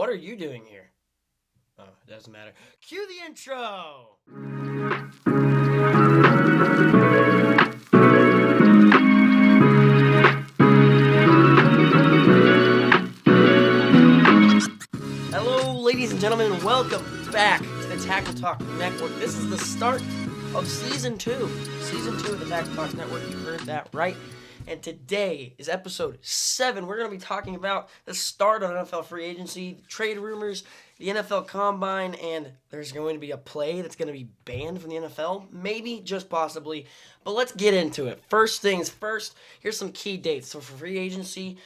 what are you doing here? Oh, it doesn't matter. Cue the intro! Hello, ladies and gentlemen, and welcome back to the Takle Talk Network. This is the start of Season 2. Season 2 of the Takle Talk Network. You heard that right. And today is episode 7. We're going to be talking about the start of NFL free agency, trade rumors, the NFL Combine, and there's going to be a play that's going to be banned from the NFL. Maybe, just possibly. But let's get into it. First things first, here's some key dates. So for free agency,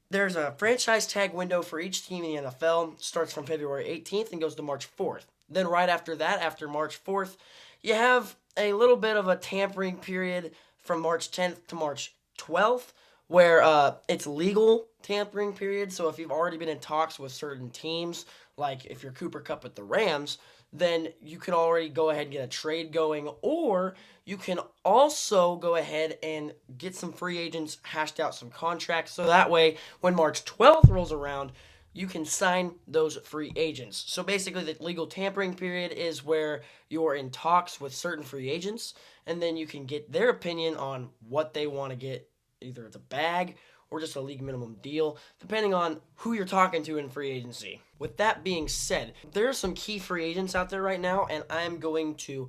there's a franchise tag window for each team in the NFL. Starts from February 18th and goes to March 4th. Then right after that, after March 4th, you have a little bit of a tampering period from March 10th to March 12th, where it's legal tampering period. So if you've already been in talks with certain teams, like if you're Cooper Kupp with the Rams, then you can already go ahead and get a trade going, or you can also go ahead and get some free agents, hashed out some contracts, so that way when March 12th rolls around, you can sign those free agents. So basically the legal tampering period is where you're in talks with certain free agents, and then you can get their opinion on what they want to get. Either it's a bag or just a league minimum deal, depending on who you're talking to in free agency. With that being said, there are some key free agents out there right now, and I'm going to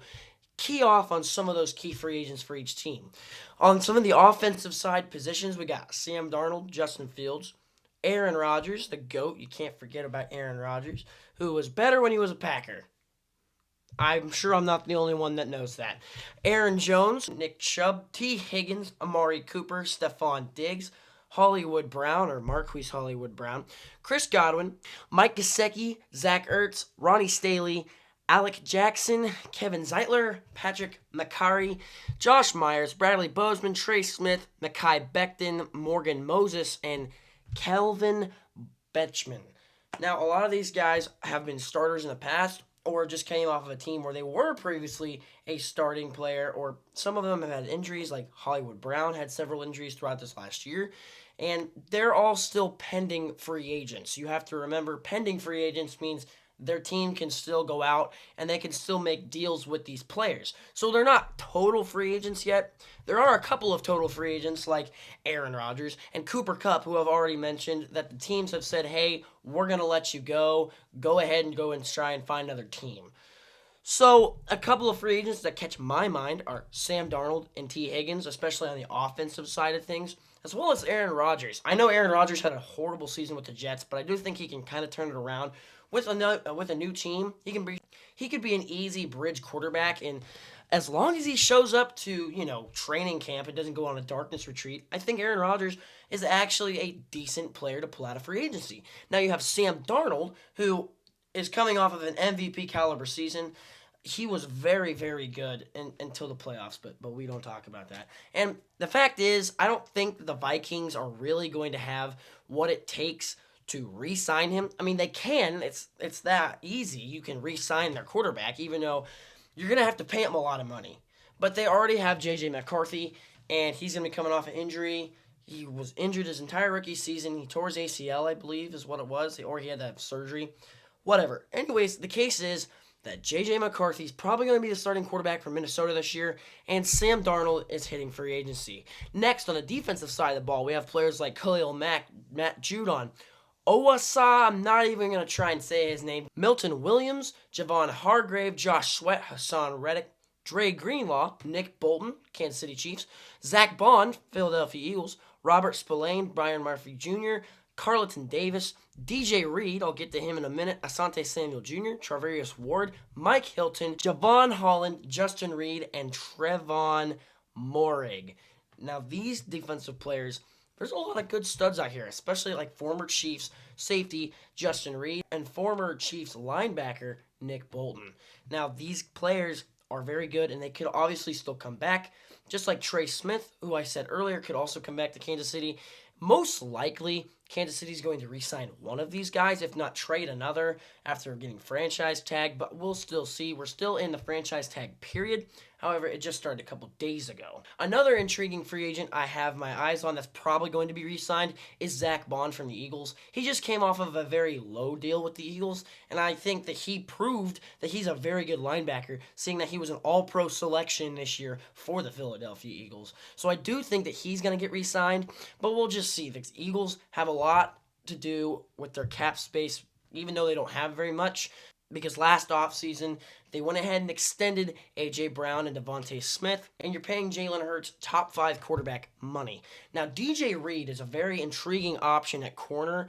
key off on some of those key free agents for each team. On some of the offensive side positions, we got Sam Darnold, Justin Fields, Aaron Rodgers, the GOAT. You can't forget about Aaron Rodgers, who was better when he was a Packer. I'm sure I'm not the only one that knows that. Aaron Jones, Nick Chubb, T. Higgins, Amari Cooper, Stephon Diggs, Hollywood Brown, or Marquise Hollywood Brown, Chris Godwin, Mike Gesicki, Zach Ertz, Ronnie Staley, Alec Jackson, Kevin Zeitler, Patrick McCarry, Josh Myers, Bradley Bozeman, Trey Smith, Mekhi Becton, Morgan Moses, and Kelvin Benjamin. Now, a lot of these guys have been starters in the past, or just came off of a team where they were previously a starting player, or some of them have had injuries, like Hollywood Brown had several injuries throughout this last year, and they're all still pending free agents. You have to remember, pending free agents means their team can still go out and they can still make deals with these players. So they're not total free agents yet. There are a couple of total free agents like Aaron Rodgers and Cooper Kupp, who I've already mentioned, that the teams have said, hey, we're going to let you go. Go ahead and go and try and find another team. So a couple of free agents that catch my mind are Sam Darnold and T. Higgins, especially on the offensive side of things, as well as Aaron Rodgers. I know Aaron Rodgers had a horrible season with the Jets, but I do think he can kind of turn it around. With a new team, he could be an easy bridge quarterback, and as long as he shows up to training camp and doesn't go on a darkness retreat, I think Aaron Rodgers is actually a decent player to pull out of free agency. Now you have Sam Darnold, who is coming off of an MVP caliber season. He was very, very good until the playoffs, but we don't talk about that. And the fact is, I don't think the Vikings are really going to have what it takes to re-sign him. I mean, they can. It's that easy. You can re-sign their quarterback, even though you're going to have to pay him a lot of money. But they already have J.J. McCarthy, and he's going to be coming off an injury. He was injured his entire rookie season. He tore his ACL, I believe, is what it was, or he had to have surgery. Whatever. Anyways, the case is that J.J. McCarthy is probably going to be the starting quarterback for Minnesota this year, and Sam Darnold is hitting free agency. Next, on the defensive side of the ball, we have players like Khalil Mack, Matt Judon, Owasa, I'm not even going to try and say his name, Milton Williams, Javon Hargrave, Josh Sweat, Hassan Reddick, Dre Greenlaw, Nick Bolton, Kansas City Chiefs, Zach Bond, Philadelphia Eagles, Robert Spillane, Brian Murphy Jr., Carlton Davis, DJ Reed, I'll get to him in a minute, Asante Samuel Jr., Travarius Ward, Mike Hilton, Javon Holland, Justin Reed, and Trevon Moehrig. Now, these defensive players, there's a lot of good studs out here, especially like former Chiefs safety Justin Reed and former Chiefs linebacker Nick Bolton. Now, these players are very good, and they could obviously still come back, just like Trey Smith, who I said earlier could also come back to Kansas City. Most likely, Kansas City is going to re-sign one of these guys, if not trade another after getting franchise tagged, but we'll still see. We're still in the franchise tag period. However, it just started a couple days ago. Another intriguing free agent I have my eyes on that's probably going to be re-signed is Zach Bond from the Eagles. He just came off of a very low deal with the Eagles, and I think that he proved that he's a very good linebacker, seeing that he was an all-pro selection this year for the Philadelphia Eagles. So I do think that he's going to get re-signed, but we'll just see. The Eagles have a lot to do with their cap space, even though they don't have very much, because last offseason they went ahead and extended A.J. Brown and Devontae Smith, and you're paying Jalen Hurts top 5 quarterback money. Now, DJ Reed is a very intriguing option at corner,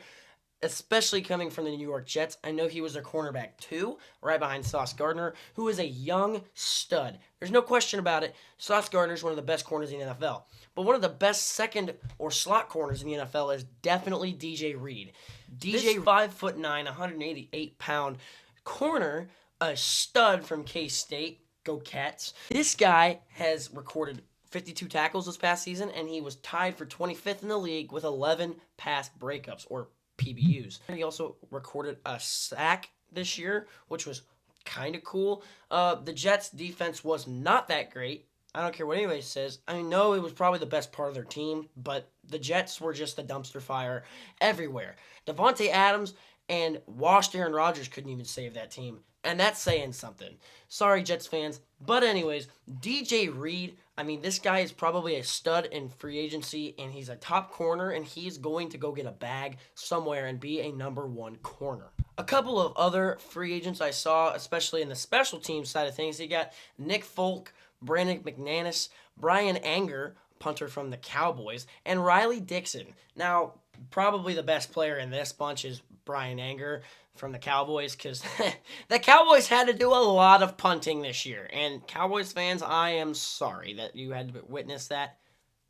especially coming from the New York Jets. I know he was their cornerback too, right behind Sauce Gardner, who is a young stud. There's no question about it. Sauce Gardner is one of the best corners in the NFL. But one of the best second or slot corners in the NFL is definitely DJ Reed. DJ, 5'9", 188-pound corner, a stud from K-State. Go Cats. This guy has recorded 52 tackles this past season, and he was tied for 25th in the league with 11 pass breakups, or PBUs. He also recorded a sack this year, which was kind of cool. The Jets' defense was not that great. I don't care what anybody says. I know it was probably the best part of their team, but the Jets were just a dumpster fire everywhere. Davante Adams and washed Aaron Rodgers couldn't even save that team. And that's saying something. Sorry, Jets fans. But anyways, DJ Reed, I mean, this guy is probably a stud in free agency, and he's a top corner, and he's going to go get a bag somewhere and be a number 1 corner. A couple of other free agents I saw, especially in the special teams side of things, you got Nick Folk, Brandon McManus, Brian Anger, punter from the Cowboys, and Riley Dixon. Now, probably the best player in this bunch is Brian Anger from the Cowboys, because the Cowboys had to do a lot of punting this year. And Cowboys fans, I am sorry that you had to witness that.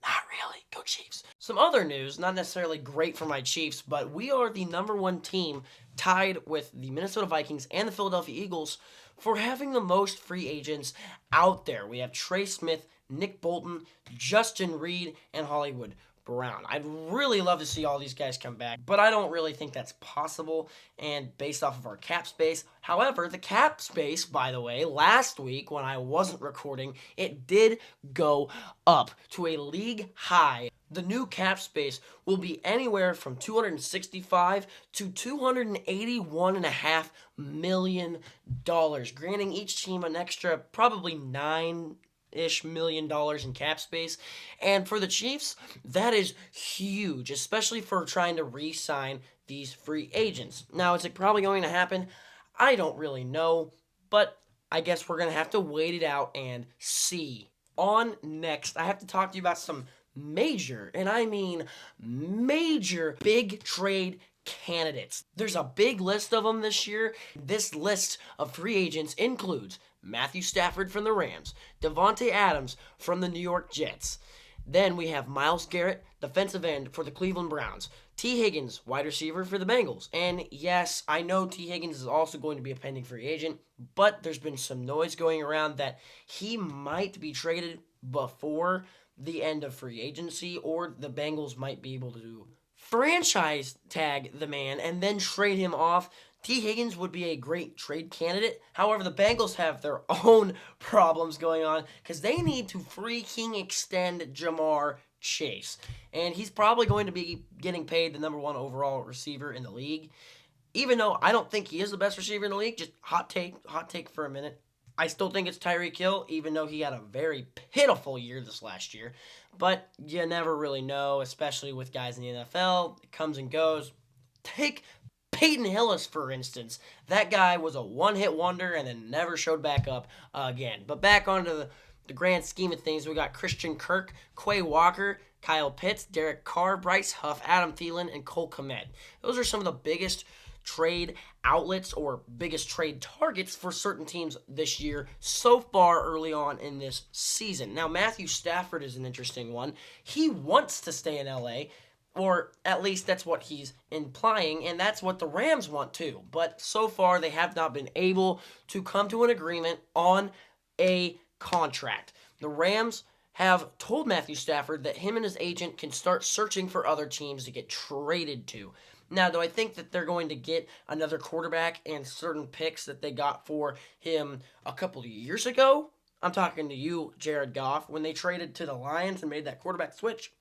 Not really. Go Chiefs. Some other news, not necessarily great for my Chiefs, but we are the number 1 team tied with the Minnesota Vikings and the Philadelphia Eagles for having the most free agents out there. We have Trey Smith, Nick Bolton, Justin Reed, and Hollywood Brown. I'd really love to see all these guys come back, but I don't really think that's possible, and based off of our cap space. However, the cap space, by the way, last week when I wasn't recording, it did go up to a league high. The new cap space will be anywhere from $265 to $281.5 million, granting each team an extra probably $9 million in cap space. And for the Chiefs, that is huge, especially for trying to re-sign these free agents. Now, is it probably going to happen? I don't really know, but I guess we're going to have to wait it out and see. On next, I have to talk to you about some major, and I mean major, big trade candidates. There's a big list of them this year. This list of free agents includes Matthew Stafford from the Rams, Devontae Adams from the New York Jets. Then we have Myles Garrett, defensive end for the Cleveland Browns. T. Higgins, wide receiver for the Bengals. And yes, I know T. Higgins is also going to be a pending free agent, but there's been some noise going around that he might be traded before the end of free agency, or the Bengals might be able to franchise tag the man and then trade him off. T. Higgins would be a great trade candidate. However, the Bengals have their own problems going on because they need to freaking extend Jamar Chase. And he's probably going to be getting paid the number 1 overall receiver in the league. Even though I don't think he is the best receiver in the league, just hot take for a minute. I still think it's Tyreek Hill, even though he had a very pitiful year this last year. But you never really know, especially with guys in the NFL. It comes and goes. Take Peyton Hillis, for instance. That guy was a one-hit wonder and then never showed back up again. But back onto the grand scheme of things, we got Christian Kirk, Quay Walker, Kyle Pitts, Derek Carr, Bryce Huff, Adam Thielen, and Cole Kmet. Those are some of the biggest trade outlets or biggest trade targets for certain teams this year so far early on in this season. Now, Matthew Stafford is an interesting one. He wants to stay in LA, or at least that's what he's implying, and that's what the Rams want too. But so far, they have not been able to come to an agreement on a contract. The Rams have told Matthew Stafford that him and his agent can start searching for other teams to get traded to. Now, do I think that they're going to get another quarterback and certain picks that they got for him a couple of years ago? I'm talking to you, Jared Goff, when they traded to the Lions and made that quarterback switch.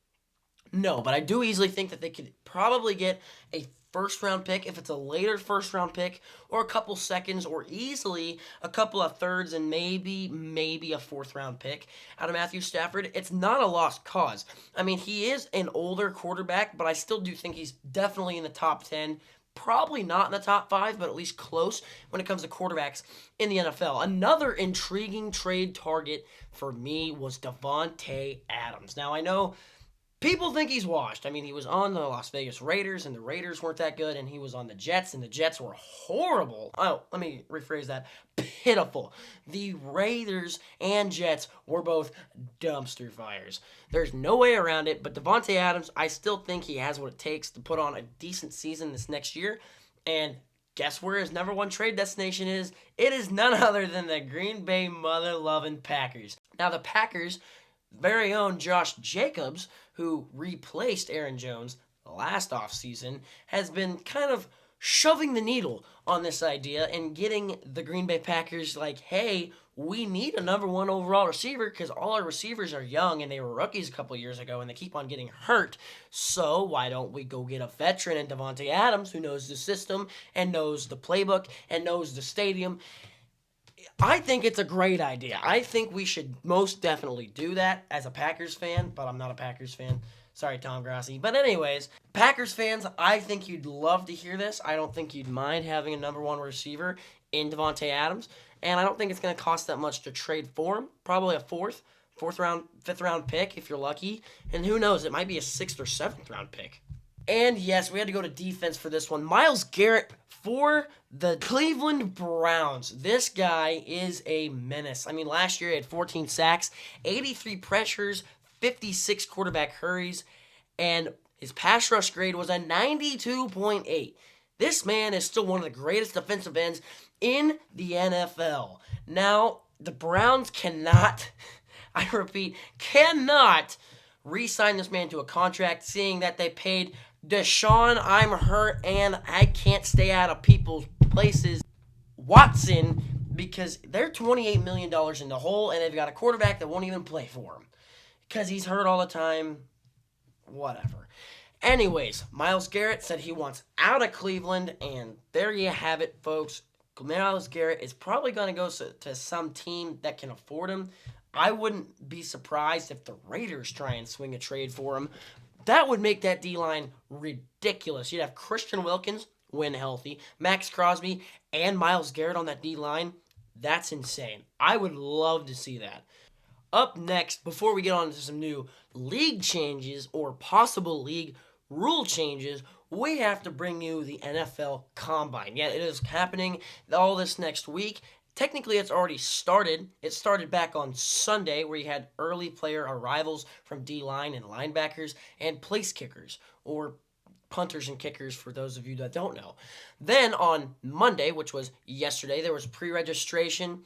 No, but I do easily think that they could probably get a first round pick if it's a later first round pick, or a couple seconds, or easily a couple of thirds, and maybe a fourth round pick out of Matthew Stafford. It's not a lost cause. I mean, he is an older quarterback, but I still do think he's definitely in the top 10. Probably not in the top 5, but at least close when it comes to quarterbacks in the NFL. Another intriguing trade target for me was Davante Adams. Now, I know people think he's washed. I mean, he was on the Las Vegas Raiders, and the Raiders weren't that good, and he was on the Jets, and the Jets were horrible. Oh, let me rephrase that. Pitiful. The Raiders and Jets were both dumpster fires. There's no way around it, but Davante Adams, I still think he has what it takes to put on a decent season this next year, and guess where his number one trade destination is? It is none other than the Green Bay mother-loving Packers. Now, the Packers' very own Josh Jacobs, who replaced Aaron Jones last offseason, has been kind of shoving the needle on this idea and getting the Green Bay Packers like, hey, we need a number one overall receiver because all our receivers are young and they were rookies a couple years ago and they keep on getting hurt. So why don't we go get a veteran in Davante Adams who knows the system and knows the playbook and knows the stadium? I think it's a great idea. I think we should most definitely do that as a Packers fan, but I'm not a Packers fan. Sorry, Tom Grassi. But anyways, Packers fans, I think you'd love to hear this. I don't think you'd mind having a number one receiver in Davante Adams, and I don't think it's going to cost that much to trade for him. Probably a fourth round, fifth round pick if you're lucky, and who knows, it might be a sixth or seventh round pick. And yes, we had to go to defense for this one. Myles Garrett for the Cleveland Browns. This guy is a menace. I mean, last year he had 14 sacks, 83 pressures, 56 quarterback hurries, and his pass rush grade was a 92.8. This man is still one of the greatest defensive ends in the NFL. Now, the Browns cannot, I repeat, cannot re-sign this man to a contract, seeing that they paid Deshaun, I'm hurt and I can't stay out of people's places, Watson, because they're $28 million in the hole, and they've got a quarterback that won't even play for him because he's hurt all the time. Whatever. Anyways, Myles Garrett said he wants out of Cleveland, and there you have it, folks. Myles Garrett is probably going to go to some team that can afford him. I wouldn't be surprised if the Raiders try and swing a trade for him. That would make that D-line ridiculous. You'd have Christian Wilkins, when healthy, Max Crosby, and Myles Garrett on that D-line. That's insane. I would love to see that. Up next, before we get on to some new league changes or possible league rule changes, we have to bring you the NFL Combine. Yeah, it is happening all this next week. Technically, it's already started. It started back on Sunday, where you had early player arrivals from D-line and linebackers and place kickers, or punters and kickers for those of you that don't know. Then on Monday, which was yesterday, there was pre-registration,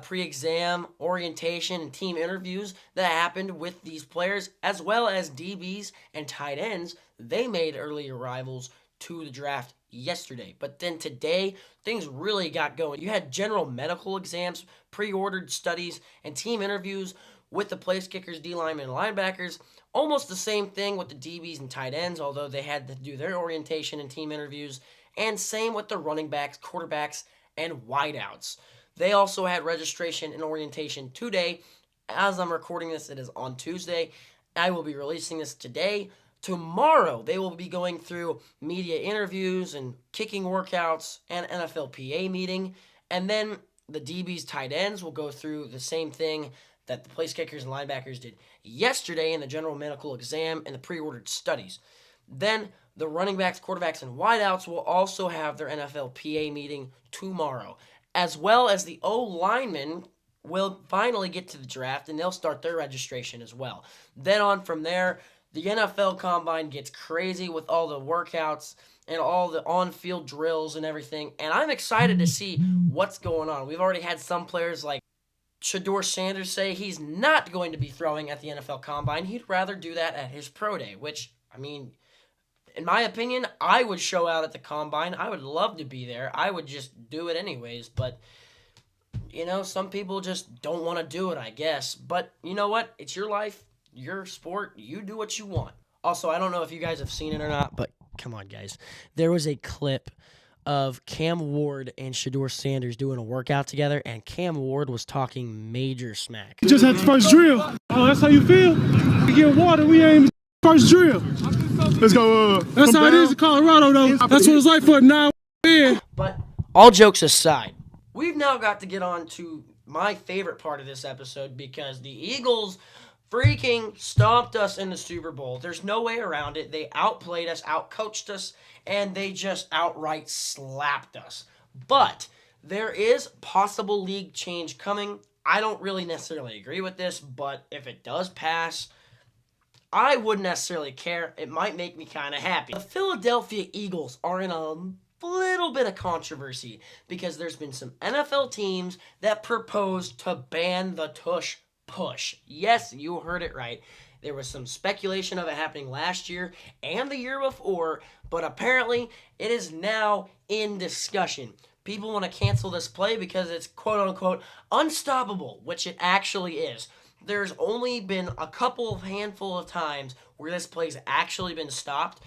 pre-exam, orientation, and team interviews that happened with these players, as well as DBs and tight ends. They made early arrivals to the draft yesterday. But then today, things really got going. You had general medical exams, pre-ordered studies, and team interviews with the place kickers, D-linemen, and linebackers. Almost the same thing with the DBs and tight ends, although they had to do their orientation and team interviews. And same with the running backs, quarterbacks, and wideouts. They also had registration and orientation today. As I'm recording this, it is on Tuesday. I will be releasing this today. Tomorrow, they will be going through media interviews and kicking workouts and NFLPA meeting. And then the DBs, tight ends will go through the same thing that the place kickers and linebackers did yesterday in the general medical exam and the pre-ordered studies. Then the running backs, quarterbacks, and wideouts will also have their NFLPA meeting tomorrow, as well as the O-linemen will finally get to the draft, and they'll start their registration as well. Then on from there, the NFL Combine gets crazy with all the workouts and all the on-field drills and everything, and I'm excited to see what's going on. We've already had some players like Shedeur Sanders say he's not going to be throwing at the NFL Combine. He'd rather do that at his pro day, which, I mean, in my opinion, I would show out at the Combine. I would love to be there. I would just do it anyways, but some people just don't want to do it, I guess. But you know what? It's your life, your sport. You do what you want. Also, I don't know if you guys have seen it or not, but come on, guys. There was a clip of Cam Ward and Shador Sanders doing a workout together, and Cam Ward was talking major smack. We just had the first drill. Oh, that's how you feel? We get water, we ain't first drill. Let's go. That's how it is in Colorado, though. That's what it's like for a 9-man. But all jokes aside, we've now got to get on to my favorite part of this episode because the Eagles freaking stomped us in the Super Bowl. There's no way around it. They outplayed us, outcoached us, and they just outright slapped us. But there is possible league change coming. I don't really necessarily agree with this, but if it does pass, I wouldn't necessarily care. It might make me kind of happy. The Philadelphia Eagles are in a little bit of controversy because there's been some NFL teams that proposed to ban the tush push. Yes, you heard it right. There was some speculation of it happening last year and the year before, but apparently it is now in discussion. People want to cancel this play because it's quote-unquote unstoppable, which it actually is. There's only been a handful of times where this play's actually been stopped,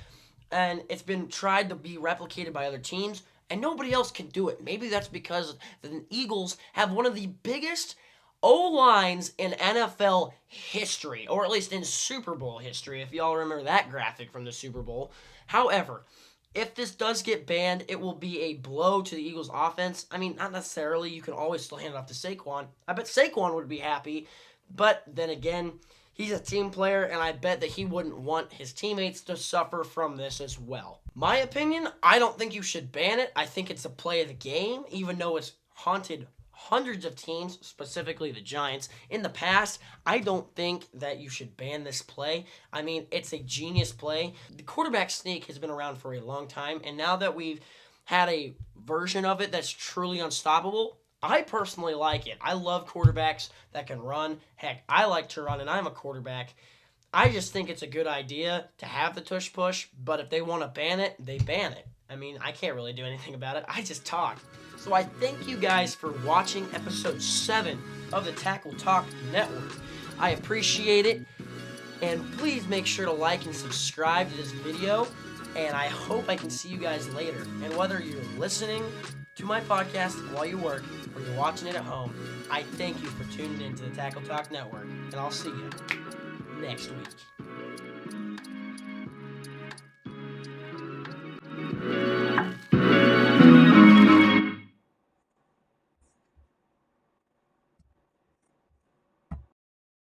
and it's been tried to be replicated by other teams, and nobody else can do it. Maybe that's because the Eagles have one of the biggest O-lines in NFL history, or at least in Super Bowl history, if y'all remember that graphic from the Super Bowl. However, if this does get banned, it will be a blow to the Eagles' offense. I mean, not necessarily. You can always still hand it off to Saquon. I bet Saquon would be happy, but then again, he's a team player, and I bet that he wouldn't want his teammates to suffer from this as well. My opinion, I don't think you should ban it. I think it's a play of the game, even though it's haunted hundreds of teams, specifically the Giants, in the past. I don't think that you should ban this play. I mean, it's a genius play. The quarterback sneak has been around for a long time, and now that we've had a version of it that's truly unstoppable, I personally like it. I love quarterbacks that can run. Heck, I like to run, and I'm a quarterback. I just think it's a good idea to have the tush push, but if they want to ban it, they ban it. I mean, I can't really do anything about it. I just talk. So I thank you guys for watching episode 7 of the Takle Talk Network. I appreciate it. And please make sure to like and subscribe to this video. And I hope I can see you guys later. And whether you're listening to my podcast while you work or you're watching it at home, I thank you for tuning in to the Takle Talk Network. And I'll see you next week.